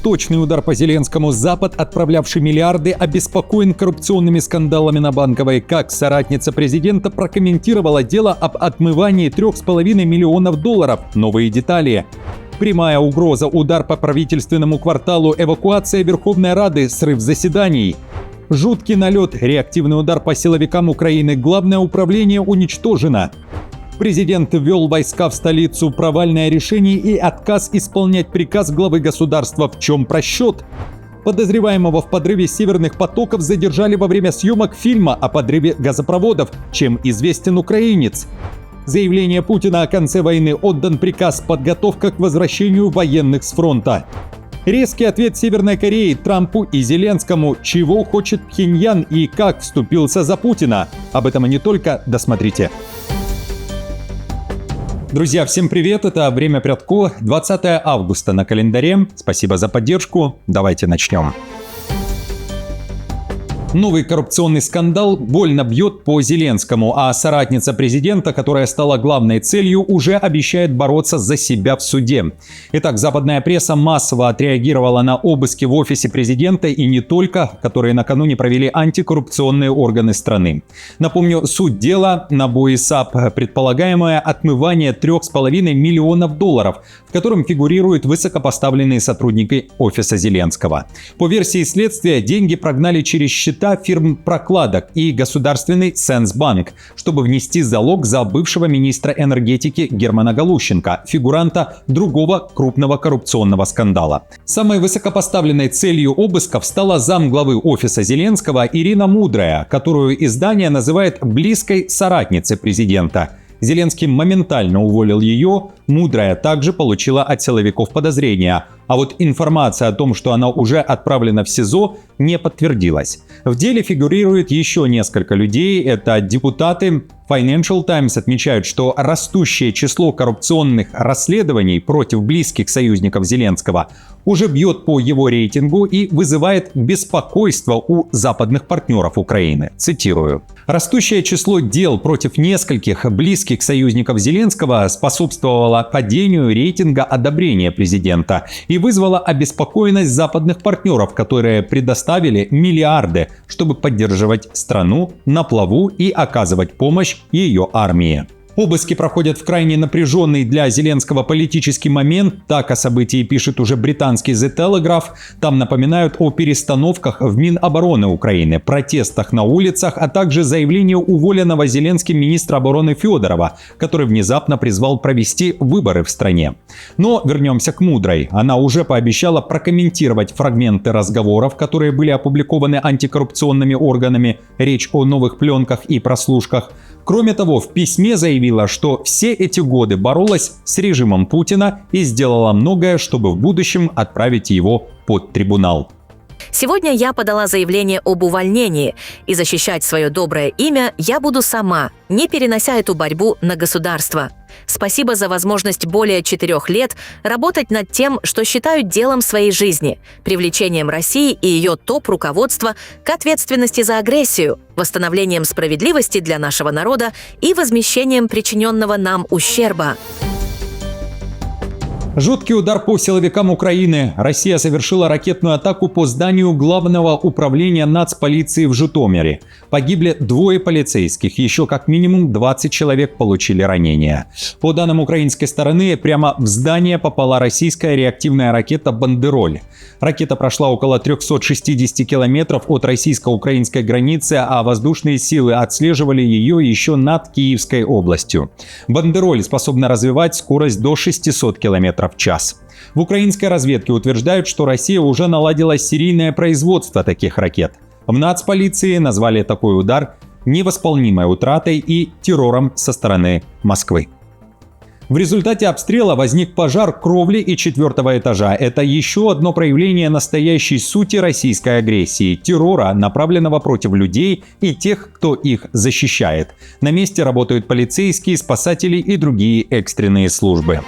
точный удар по Зеленскому. Запад, отправлявший миллиарды, обеспокоен коррупционными скандалами на Банковой. Как соратница президента прокомментировала дело об отмывании $3,5 миллионов. Новые детали. Прямая угроза, удар по правительственному кварталу, эвакуация Верховной Рады, срыв заседаний. Жуткий налет, реактивный удар по силовикам Украины, главное управление уничтожено. Президент ввел войска в столицу, провальное решение и отказ исполнять приказ главы государства. В чем просчет? Подозреваемого в подрыве северных потоков задержали во время съемок фильма о подрыве газопроводов. Чем известен украинец? Заявление Путина о конце войны, отдан приказ, подготовка к возвращению военных с фронта. Резкий ответ Северной Кореи Трампу и Зеленскому. Чего хочет Пхеньян и как вступился за Путина? Об этом и не только. Досмотрите. Друзья, всем привет! Это «Время Прядко», 20 августа на календаре. Спасибо за поддержку. Давайте начнем. Новый коррупционный скандал больно бьет по Зеленскому, а соратница президента, которая стала главной целью, уже обещает бороться за себя в суде. Итак, западная пресса массово отреагировала на обыски в офисе президента и не только, которые накануне провели антикоррупционные органы страны. Напомню, суть дела: на НАБУ САП предполагаемое отмывание $3,5 миллионов, в котором фигурируют высокопоставленные сотрудники офиса Зеленского. По версии следствия, деньги прогнали через счета фирм прокладок и государственный Сенсбанк, чтобы внести залог за бывшего министра энергетики Германа Галущенко, фигуранта другого крупного коррупционного скандала. Самой высокопоставленной целью обысков стала замглавы офиса Зеленского Ирина Мудрая, которую издание называет близкой соратницей президента. Зеленский моментально уволил ее, Мудрая также получила от силовиков подозрения. А вот информация о том, что она уже отправлена в СИЗО, не подтвердилась. В деле фигурирует еще несколько людей. Это депутаты. Financial Times отмечают, что растущее число коррупционных расследований против близких союзников Зеленского уже бьет по его рейтингу и вызывает беспокойство у западных партнеров Украины. Цитирую. Растущее число дел против нескольких близких союзников Зеленского способствовало падению рейтинга одобрения президента и вызвало обеспокоенность западных партнеров, которые предоставили миллиарды, чтобы поддерживать страну на плаву и оказывать помощь ее армии. Обыски проходят в крайне напряженный для Зеленского политический момент. Так о событии пишет уже британский The Telegraph. Там напоминают о перестановках в Минобороны Украины, протестах на улицах, а также заявлению уволенного Зеленским министра обороны Федорова, который внезапно призвал провести выборы в стране. Но вернемся к Мудрой. Она уже пообещала прокомментировать фрагменты разговоров, которые были опубликованы антикоррупционными органами. Речь о новых пленках и прослушках. Кроме того, в письме заявила, что все эти годы боролась с режимом Путина и сделала многое, чтобы в будущем отправить его под трибунал. Сегодня я подала заявление об увольнении, и защищать свое доброе имя я буду сама, не перенося эту борьбу на государство. Спасибо за возможность более 4 лет работать над тем, что считаю делом своей жизни, привлечением России и ее топ-руководства к ответственности за агрессию, восстановлением справедливости для нашего народа и возмещением причиненного нам ущерба. Жуткий удар по силовикам Украины. Россия совершила ракетную атаку по зданию Главного управления нацполиции в Житомире. Погибли 2 полицейских, еще как минимум 20 человек получили ранения. По данным украинской стороны, прямо в здание попала российская реактивная ракета «Бандероль». Ракета прошла около 360 километров от российско-украинской границы, а воздушные силы отслеживали ее еще над Киевской областью. «Бандероль» способна развивать скорость до 600 километров в час. В украинской разведке утверждают, что Россия уже наладила серийное производство таких ракет. В нацполиции назвали такой удар невосполнимой утратой и террором со стороны Москвы. В результате обстрела возник пожар кровли и 4-го этажа. Это еще одно проявление настоящей сути российской агрессии, террора, направленного против людей и тех, кто их защищает. На месте работают полицейские, спасатели и другие экстренные службы.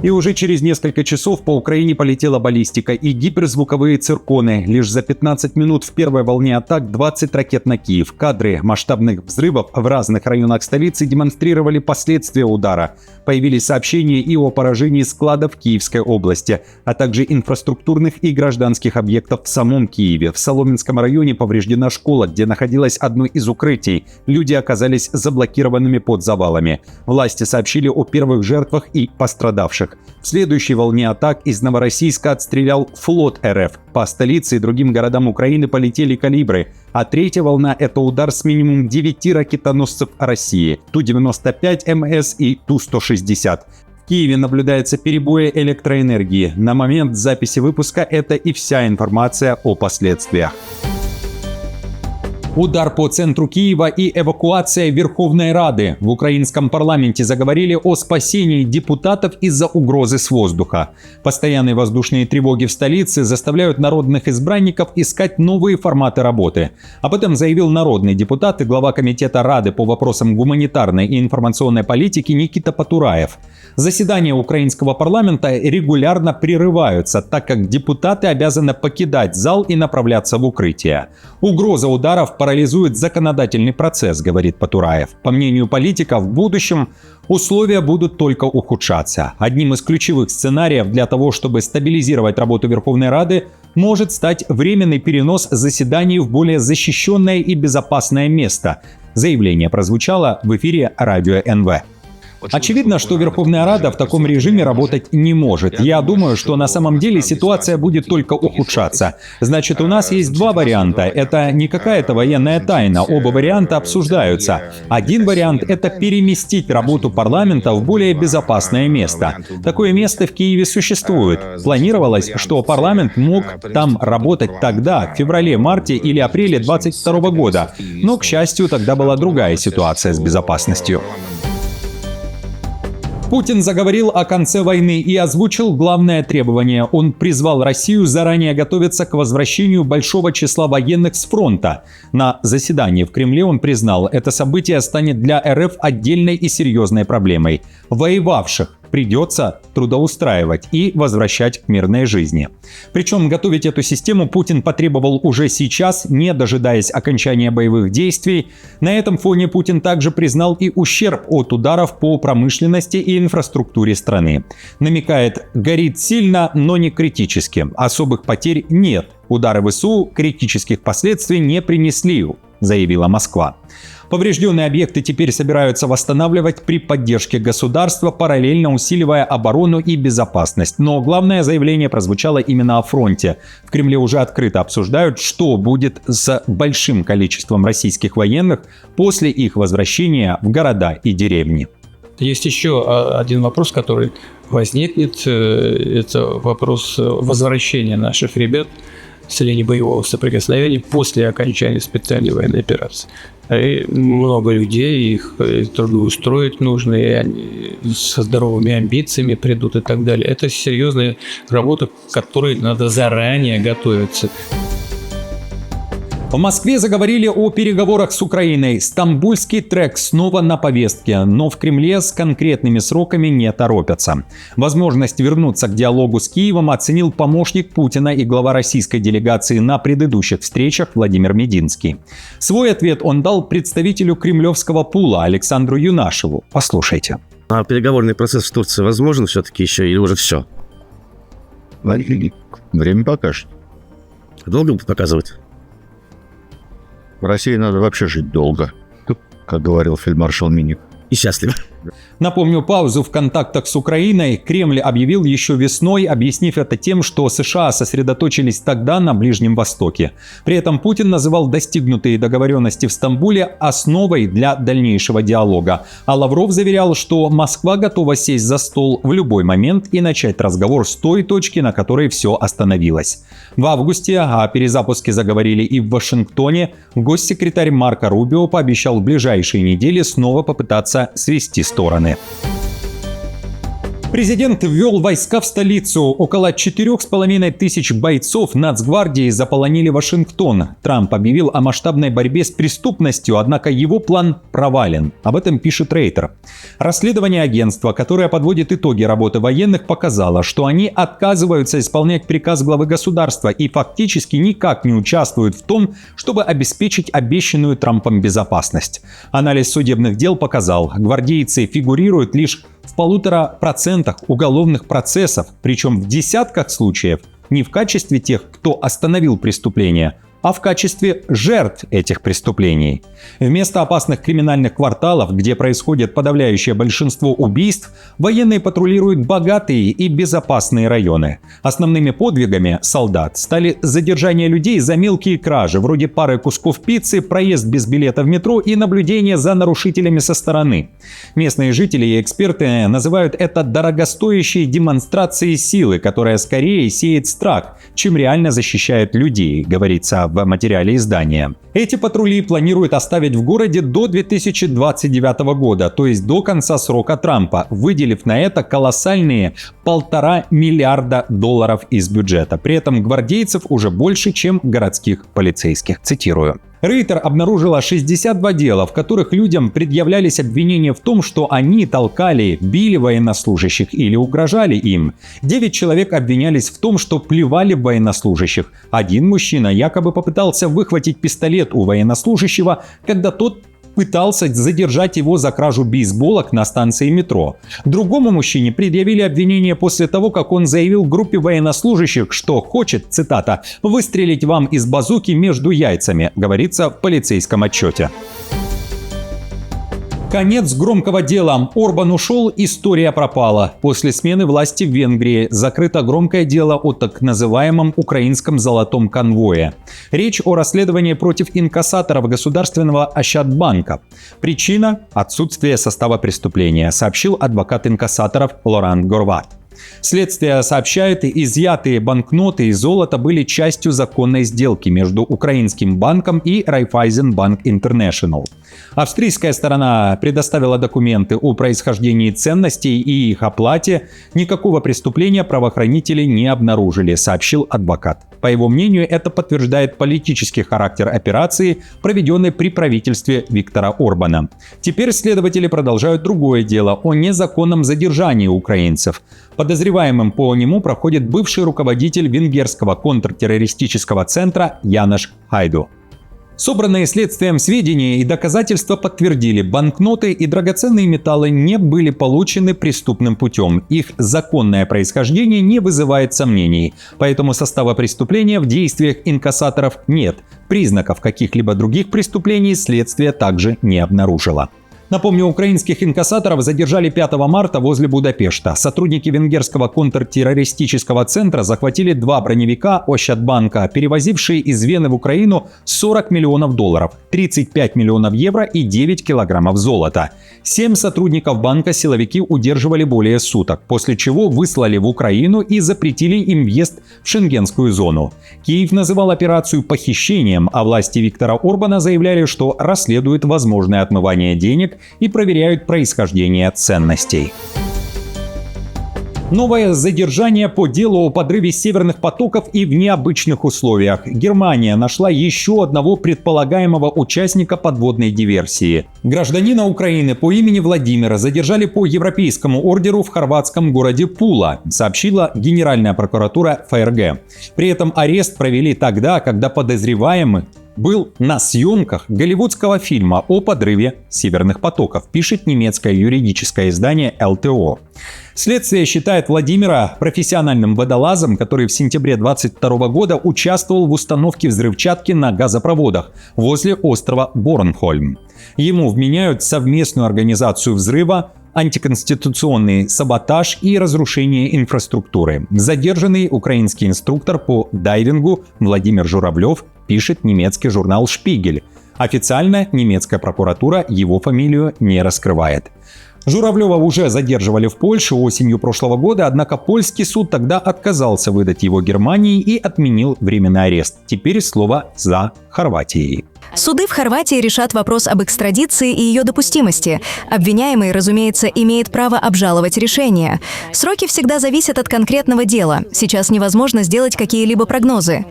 И уже через несколько часов по Украине полетела баллистика и гиперзвуковые цирконы. Лишь за 15 минут в первой волне атак 20 ракет на Киев. Кадры масштабных взрывов в разных районах столицы демонстрировали последствия удара. Появились сообщения и о поражении складов в Киевской области, а также инфраструктурных и гражданских объектов в самом Киеве. В Соломенском районе повреждена школа, где находилось одно из укрытий. Люди оказались заблокированными под завалами. Власти сообщили о первых жертвах и пострадавших. В следующей волне атак из Новороссийска отстрелял флот РФ. По столице и другим городам Украины полетели калибры. А третья волна – это удар с минимум 9 ракетоносцев России – Ту-95 МС и Ту-160. В Киеве наблюдаются перебои электроэнергии. На момент записи выпуска это и вся информация о последствиях. Удар по центру Киева и эвакуация Верховной Рады. В украинском парламенте заговорили о спасении депутатов из-за угрозы с воздуха. Постоянные воздушные тревоги в столице заставляют народных избранников искать новые форматы работы. Об этом заявил народный депутат и глава комитета Рады по вопросам гуманитарной и информационной политики Никита Потураев. Заседания украинского парламента регулярно прерываются, так как депутаты обязаны покидать зал и направляться в укрытие. Угроза ударов парализует законодательный процесс, говорит Потураев. По мнению политиков, в будущем условия будут только ухудшаться. Одним из ключевых сценариев для того, чтобы стабилизировать работу Верховной Рады, может стать временный перенос заседаний в более защищенное и безопасное место. Заявление прозвучало в эфире радио НВ. Очевидно, что Верховная Рада в таком режиме работать не может. Я думаю, что на самом деле ситуация будет только ухудшаться. Значит, у нас есть два варианта. Это не какая-то военная тайна. Оба варианта обсуждаются. Один вариант — это переместить работу парламента в более безопасное место. Такое место в Киеве существует. Планировалось, что парламент мог там работать тогда, в феврале-марте или апреле 2022 года. Но, к счастью, тогда была другая ситуация с безопасностью. Путин заговорил о конце войны и озвучил главное требование. Он призвал Россию заранее готовиться к возвращению большого числа военных с фронта. На заседании в Кремле он признал, это событие станет для РФ отдельной и серьезной проблемой. Воевавших придется трудоустраивать и возвращать к мирной жизни. Причем готовить эту систему Путин потребовал уже сейчас, не дожидаясь окончания боевых действий. На этом фоне Путин также признал и ущерб от ударов по промышленности и инфраструктуре страны. Намекает, горит сильно, но не критически. Особых потерь нет. Удары ВСУ критических последствий не принесли, заявила Москва. Поврежденные объекты теперь собираются восстанавливать при поддержке государства, параллельно усиливая оборону и безопасность. Но главное заявление прозвучало именно о фронте. В Кремле уже открыто обсуждают, что будет с большим количеством российских военных после их возвращения в города и деревни. Есть еще один вопрос, который возникнет. Это вопрос возвращения наших ребят с линии боевого соприкосновения после окончания специальной военной операции. И много людей, их трудоустроить нужно, и они со здоровыми амбициями придут и так далее. Это серьезная работа, к которой надо заранее готовиться. В Москве заговорили о переговорах с Украиной. Стамбульский трек снова на повестке, но в Кремле с конкретными сроками не торопятся. Возможность вернуться к диалогу с Киевом оценил помощник Путина и глава российской делегации на предыдущих встречах Владимир Мединский. Свой ответ он дал представителю кремлевского пула Александру Юнашеву. Послушайте. А переговорный процесс в Турции возможен все-таки еще или уже все? Время покажет. Долго будет показывать? В России надо вообще жить долго, как говорил фельдмаршал Миник. И счастливо. Напомню, паузу в контактах с Украиной Кремль объявил еще весной, объяснив это тем, что США сосредоточились тогда на Ближнем Востоке. При этом Путин называл достигнутые договоренности в Стамбуле основой для дальнейшего диалога. А Лавров заверял, что Москва готова сесть за стол в любой момент и начать разговор с той точки, на которой все остановилось. В августе о перезапуске заговорили и в Вашингтоне. Госсекретарь Марко Рубио пообещал в ближайшие недели снова попытаться свести стороны. Президент ввел войска в столицу. Около 4,5 тысяч бойцов Нацгвардии заполонили Вашингтон. Трамп объявил о масштабной борьбе с преступностью, однако его план провален. Об этом пишет Рейтер. Расследование агентства, которое подводит итоги работы военных, показало, что они отказываются исполнять приказ главы государства и фактически никак не участвуют в том, чтобы обеспечить обещанную Трампом безопасность. Анализ судебных дел показал, гвардейцы фигурируют лишь в 1,5% уголовных процессов, причем в десятках случаев не в качестве тех, кто остановил преступление, а в качестве жертв этих преступлений. Вместо опасных криминальных кварталов, где происходит подавляющее большинство убийств, военные патрулируют богатые и безопасные районы. Основными подвигами солдат стали задержание людей за мелкие кражи, вроде пары кусков пиццы, проезд без билета в метро и наблюдение за нарушителями со стороны. Местные жители и эксперты называют это дорогостоящей демонстрацией силы, которая скорее сеет страх, чем реально защищает людей, говорится в материале издания. Эти патрули планируют оставить в городе до 2029 года, то есть до конца срока Трампа, выделив на это колоссальные $1,5 миллиарда из бюджета. При этом гвардейцев уже больше, чем городских полицейских. Цитирую. Рейтер обнаружила 62 дела, в которых людям предъявлялись обвинения в том, что они толкали, били военнослужащих или угрожали им. 9 человек обвинялись в том, что плевали в военнослужащих. Один мужчина якобы попытался выхватить пистолет у военнослужащего, когда тот пытался задержать его за кражу бейсболок на станции метро. Другому мужчине предъявили обвинение после того, как он заявил группе военнослужащих, что хочет, цитата, «выстрелить вам из базуки между яйцами», говорится в полицейском отчете. Конец громкого дела. Орбан ушел, история пропала. После смены власти в Венгрии закрыто громкое дело о так называемом украинском золотом конвое. Речь о расследовании против инкассаторов государственного Ощадбанка. Причина – отсутствие состава преступления, сообщил адвокат инкассаторов Лоран Горват. Следствие сообщает, изъятые банкноты и золото были частью законной сделки между украинским банком и Raiffeisenbank International. Австрийская сторона предоставила документы о происхождении ценностей и их оплате. Никакого преступления правоохранители не обнаружили, сообщил адвокат. По его мнению, это подтверждает политический характер операции, проведенной при правительстве Виктора Орбана. Теперь следователи продолжают другое дело о незаконном задержании украинцев. Подозреваемым по нему проходит бывший руководитель венгерского контртеррористического центра Янош Хайду. Собранные следствием сведения и доказательства подтвердили, банкноты и драгоценные металлы не были получены преступным путем. Их законное происхождение не вызывает сомнений, поэтому состава преступления в действиях инкассаторов нет. Признаков каких-либо других преступлений следствие также не обнаружило. Напомню, украинских инкассаторов задержали 5 марта возле Будапешта. Сотрудники венгерского контртеррористического центра захватили 2 броневика Ощадбанка, перевозившие из Вены в Украину $40 миллионов, 35 миллионов евро и 9 килограммов золота. 7 сотрудников банка силовики удерживали более суток, после чего выслали в Украину и запретили им въезд в шенгенскую зону. Киев называл операцию похищением, а власти Виктора Орбана заявляли, что расследуют возможное отмывание денег и проверяют происхождение ценностей. Новое задержание по делу о подрыве северных потоков и в необычных условиях. Германия нашла еще одного предполагаемого участника подводной диверсии. Гражданина Украины по имени Владимира задержали по европейскому ордеру в хорватском городе Пула, сообщила Генеральная прокуратура ФРГ. При этом арест провели тогда, когда подозреваемый был на съемках голливудского фильма о подрыве северных потоков, пишет немецкое юридическое издание ЛТО. Следствие считает Владимира профессиональным водолазом, который в сентябре 2022 года участвовал в установке взрывчатки на газопроводах возле острова Борнхольм. Ему вменяют совместную организацию взрыва, антиконституционный саботаж и разрушение инфраструктуры. Задержанный украинский инструктор по дайвингу Владимир Журавлев, пишет немецкий журнал «Шпигель». Официально немецкая прокуратура его фамилию не раскрывает. Журавлева уже задерживали в Польше осенью прошлого года, однако польский суд тогда отказался выдать его Германии и отменил временный арест. Теперь слово за Хорватией. Суды в Хорватии решат вопрос об экстрадиции и ее допустимости. Обвиняемый, разумеется, имеет право обжаловать решение. Сроки всегда зависят от конкретного дела. Сейчас невозможно сделать какие-либо прогнозы.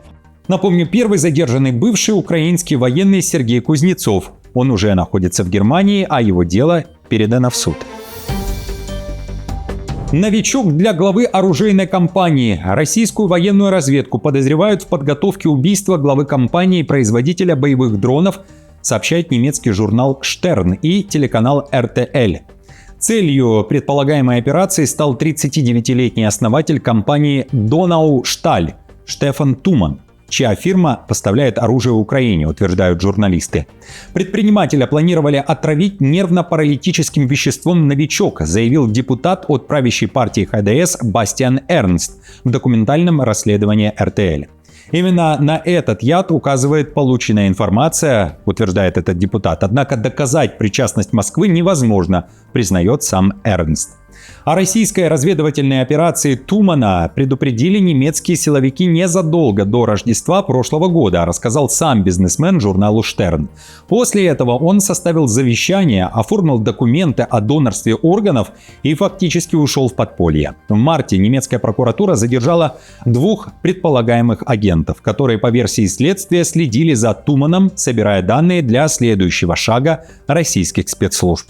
Напомню, первый задержанный бывший украинский военный Сергей Кузнецов. Он уже находится в Германии, а его дело передано в суд. Новичок для главы оружейной компании. Российскую военную разведку подозревают в подготовке убийства главы компании-производителя боевых дронов, сообщает немецкий журнал «Штерн» и телеканал РТЛ. Целью предполагаемой операции стал 39-летний основатель компании Donau Stahl Штефан Туман, чья фирма поставляет оружие Украине, утверждают журналисты. Предпринимателя планировали отравить нервно-паралитическим веществом «Новичок», заявил депутат от правящей партии ХДС Бастиан Эрнст в документальном расследовании РТЛ. Именно на этот яд указывает полученная информация, утверждает этот депутат. Однако доказать причастность Москвы невозможно, признает сам Эрнст. О российской разведывательной операции Тумана предупредили немецкие силовики незадолго до Рождества прошлого года, рассказал сам бизнесмен журналу «Штерн». После этого он составил завещание, оформил документы о донорстве органов и фактически ушел в подполье. В марте немецкая прокуратура задержала 2 предполагаемых агентов, которые по версии следствия следили за Туманом, собирая данные для следующего шага российских спецслужб.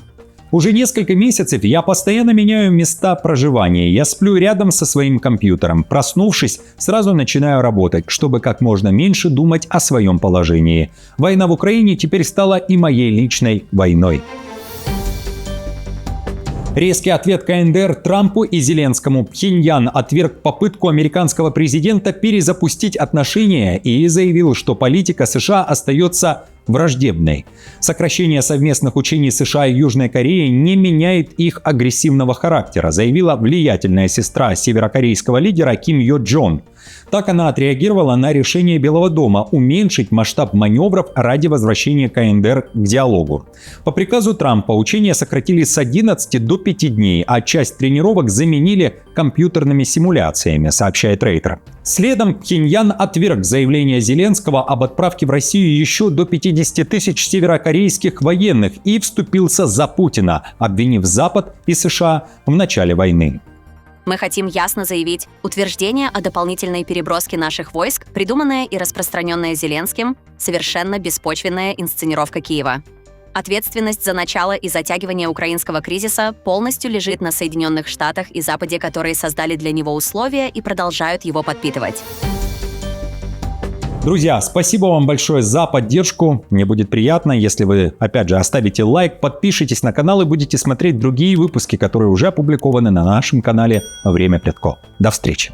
Уже несколько месяцев я постоянно меняю места проживания. Я сплю рядом со своим компьютером. Проснувшись, сразу начинаю работать, чтобы как можно меньше думать о своем положении. Война в Украине теперь стала и моей личной войной. Резкий ответ КНДР Трампу и Зеленскому. Пхеньян отверг попытку американского президента перезапустить отношения и заявил, что политика США остается враждебной. Сокращение совместных учений США и Южной Кореи не меняет их агрессивного характера, заявила влиятельная сестра северокорейского лидера Ким Йо Джон. Так она отреагировала на решение Белого дома уменьшить масштаб маневров ради возвращения КНДР к диалогу. По приказу Трампа учения сократили с 11 до 5 дней, а часть тренировок заменили компьютерными симуляциями, сообщает Рейтер. Следом Пхеньян отверг заявление Зеленского об отправке в Россию еще до 50 тысяч северокорейских военных и вступился за Путина, обвинив Запад и США в начале войны. Мы хотим ясно заявить, утверждение о дополнительной переброске наших войск, придуманное и распространенное Зеленским, совершенно беспочвенная инсценировка Киева. Ответственность за начало и затягивание украинского кризиса полностью лежит на Соединенных Штатах и Западе, которые создали для него условия и продолжают его подпитывать. Друзья, спасибо вам большое за поддержку. Мне будет приятно, если вы, опять же, оставите лайк, подпишитесь на канал и будете смотреть другие выпуски, которые уже опубликованы на нашем канале «Время Плетко». До встречи!